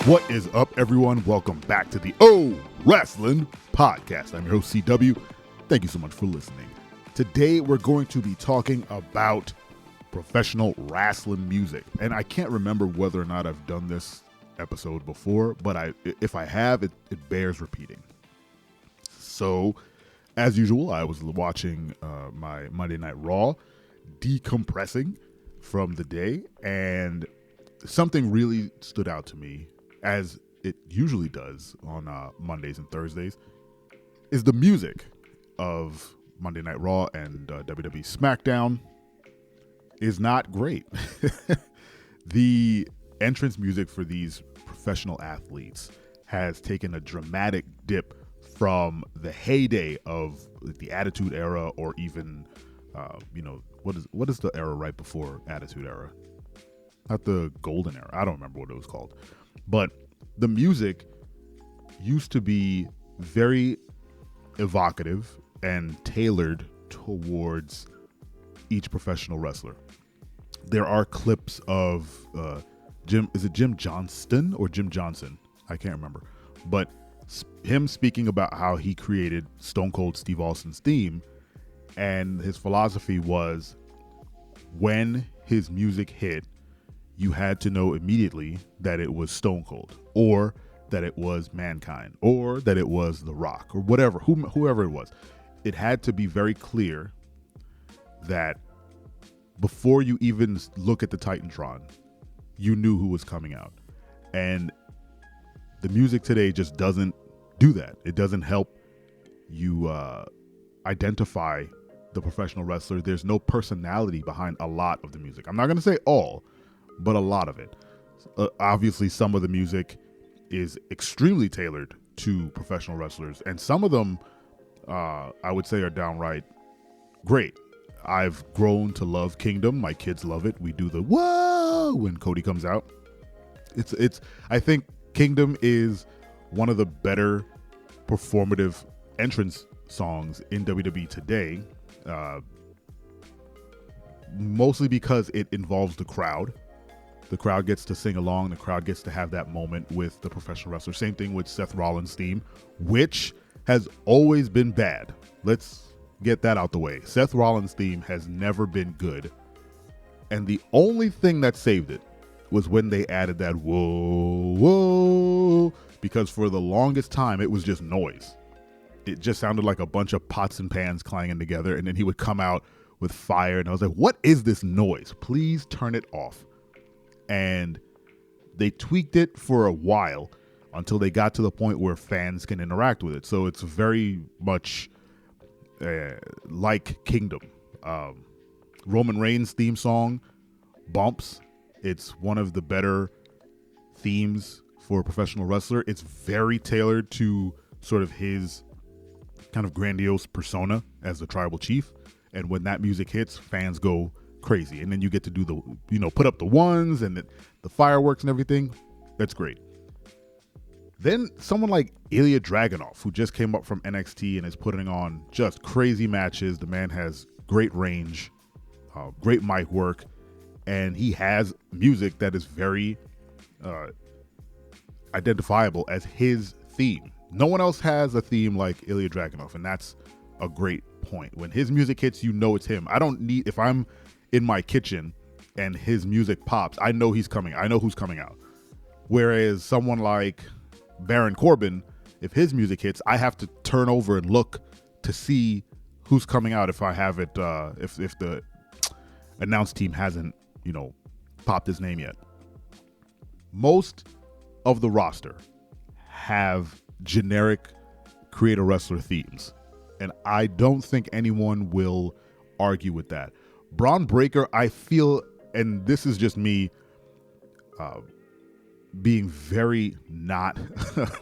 What is up, everyone? Welcome back to the O Wrestling Podcast. I'm your host, CW. Thank you so much for listening. Today, we're going to be talking about professional wrestling music. And I can't remember whether or not I've done this episode before, but if I have, it bears repeating. So, as usual, I was watching my Monday Night Raw, decompressing from the day, and something really stood out to me, as it usually does on Mondays and Thursdays, is the music of Monday Night Raw and WWE SmackDown is not great. The entrance music for these professional athletes has taken a dramatic dip from the heyday of the Attitude Era, or even, what is the era right before Attitude Era? Not the Golden Era. I don't remember what it was called. But the music used to be very evocative and tailored towards each professional wrestler. There are clips of Jim Johnston or Jim Johnson? I can't remember. But him speaking about how he created Stone Cold Steve Austin's theme, and his philosophy was when his music hit, you had to know immediately that it was Stone Cold, or that it was Mankind, or that it was The Rock, or whatever, whoever it was. It had to be very clear that before you even look at the Titantron, you knew who was coming out. And the music today just doesn't do that. It doesn't help you identify the professional wrestler. There's no personality behind a lot of the music. I'm not going to say all, but a lot of it. Obviously, some of the music is extremely tailored to professional wrestlers, and some of them, I would say, are downright great. I've grown to love Kingdom. My kids love it. We do the whoa when Cody comes out. I think Kingdom is one of the better performative entrance songs in WWE today, mostly because it involves the crowd. The crowd gets to sing along. The crowd gets to have that moment with the professional wrestler. Same thing with Seth Rollins' theme, which has always been bad. Let's get that out the way. Seth Rollins' theme has never been good. And the only thing that saved it was when they added that whoa, whoa, because for the longest time, it was just noise. It just sounded like a bunch of pots and pans clanging together. And then he would come out with fire. And I was like, what is this noise? Please turn it off. And they tweaked it for a while until they got to the point where fans can interact with it. So it's very much like Kingdom. Roman Reigns' theme song bumps. It's one of the better themes for a professional wrestler. It's very tailored to sort of his kind of grandiose persona as the tribal chief. And when that music hits, fans go crazy. And then you get to do the, put up the ones and the fireworks and everything. That's great. Then someone like Ilya Dragunov, who just came up from NXT and is putting on just crazy matches. The man has great range, great mic work, and he has music that is very identifiable as his theme. No one else has a theme like Ilya Dragunov, and that's a great point. When his music hits, you know it's him. I don't need, if I'm in my kitchen and his music pops, I know he's coming. I know who's coming out. Whereas someone like Baron Corbin, if his music hits, I have to turn over and look to see who's coming out if I have it, if the announce team hasn't, popped his name yet. Most of the roster have generic create a wrestler themes, and I don't think anyone will argue with that. Braun Breaker, I feel, and this is just me being very not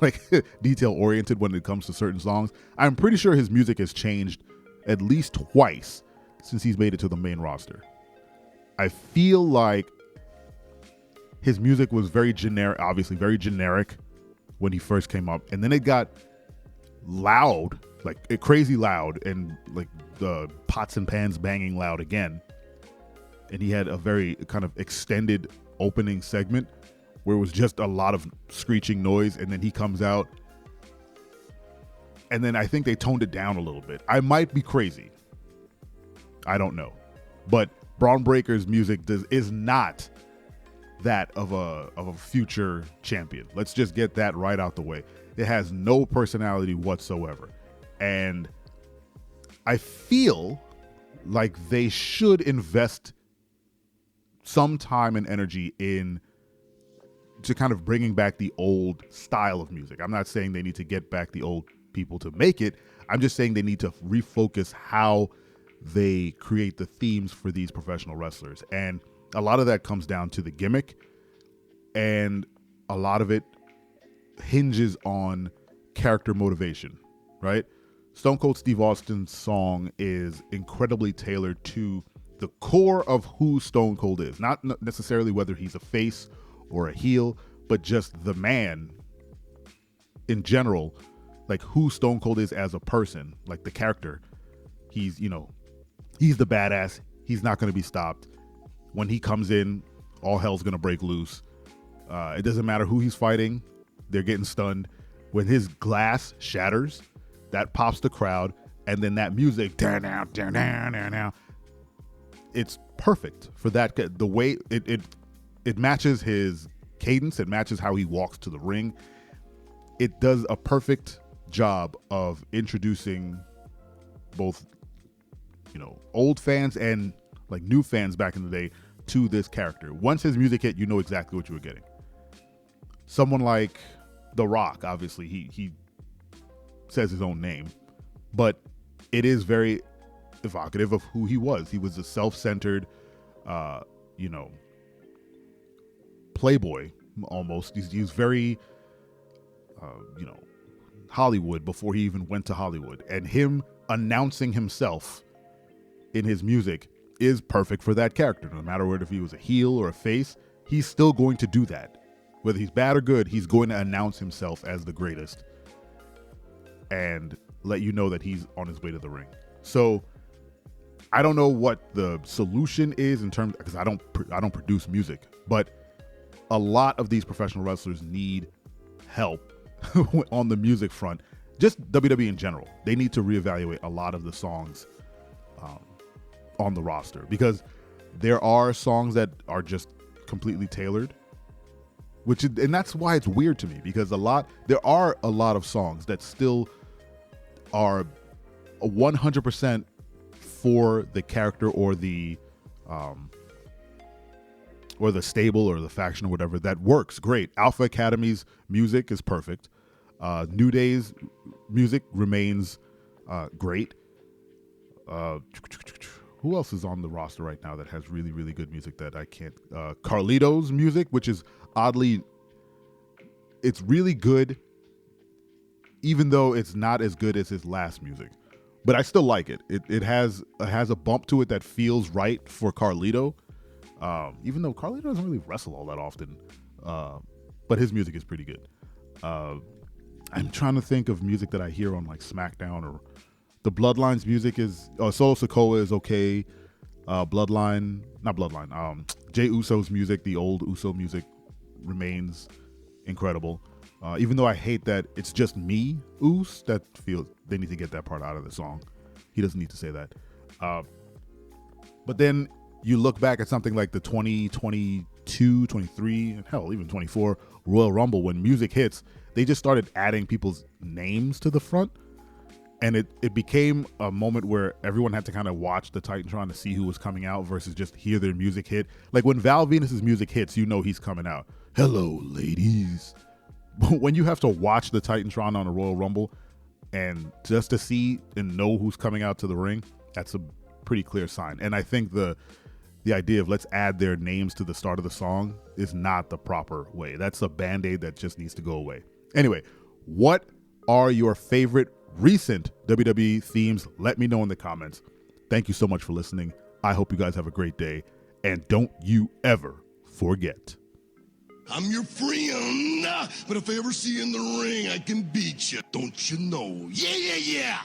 like detail oriented when it comes to certain songs. I'm pretty sure his music has changed at least twice since he's made it to the main roster. I feel like his music was very generic, obviously very generic when he first came up, and then it got loud, like crazy loud, and like the pots and pans banging loud again. And he had a very kind of extended opening segment where it was just a lot of screeching noise, and then he comes out. And then I think they toned it down a little bit. I might be crazy. I don't know. But Braun Breaker's music is not that of a future champion. Let's just get that right out the way. It has no personality whatsoever. And I feel like they should invest some time and energy to kind of bringing back the old style of music. I'm not saying they need to get back the old people to make it. I'm just saying they need to refocus how they create the themes for these professional wrestlers. And a lot of that comes down to the gimmick, and a lot of it hinges on character motivation, right? Stone Cold Steve Austin's song is incredibly tailored to the core of who Stone Cold is. Not necessarily whether he's a face or a heel, but just the man in general, like who Stone Cold is as a person, like the character. He's the badass. He's not going to be stopped. When he comes in, all hell's going to break loose. It doesn't matter who he's fighting. They're getting stunned. When his glass shatters, that pops the crowd, and then that music, it's perfect for that. The way it matches his cadence, it matches how he walks to the ring. It does a perfect job of introducing both, old fans and like new fans back in the day to this character. Once his music hit, you know exactly what you were getting. Someone like The Rock, obviously, he says his own name, but it is very evocative of who he was. He was a self-centered, playboy almost. He's very, Hollywood before he even went to Hollywood. And him announcing himself in his music is perfect for that character. No matter whether if he was a heel or a face, he's still going to do that. Whether he's bad or good, he's going to announce himself as the greatest and let you know that he's on his way to the ring. So I don't know what the solution is in terms, because I don't produce music, but a lot of these professional wrestlers need help on the music front. Just WWE in general, they need to reevaluate a lot of the songs on the roster, because there are songs that are just completely tailored, and that's why it's weird to me, because there are a lot of songs that still are 100% for the character or the stable or the faction or whatever, that works great. Alpha Academy's music is perfect. New Day's music remains great. Who else is on the roster right now that has really, really good music that I can't? Carlito's music, which is oddly, it's really good, even though it's not as good as his last music. But I still like it. It has a bump to it that feels right for Carlito, even though Carlito doesn't really wrestle all that often. But his music is pretty good. I'm trying to think of music that I hear on like SmackDown, or the Bloodline's music is Solo Sikoa is okay. Jey Uso's music, the old Uso music, remains incredible. Even though I hate that it's just me, Us, that feels they need to get that part out of the song. He doesn't need to say that. But then you look back at something like the 2022, 23, and hell, even 24 Royal Rumble, when music hits, they just started adding people's names to the front. And it became a moment where everyone had to kind of watch the Titantron to see who was coming out versus just hear their music hit. Like when Val Venus's music hits, you know he's coming out. Hello, ladies. But when you have to watch the Titantron on a Royal Rumble and just to see and know who's coming out to the ring, that's a pretty clear sign. And I think the idea of let's add their names to the start of the song is not the proper way. That's a Band-Aid that just needs to go away. Anyway, what are your favorite recent WWE themes? Let me know in the comments. Thank you so much for listening. I hope you guys have a great day. And don't you ever forget. I'm your friend, but if I ever see you in the ring, I can beat you. Don't you know? Yeah, yeah, yeah.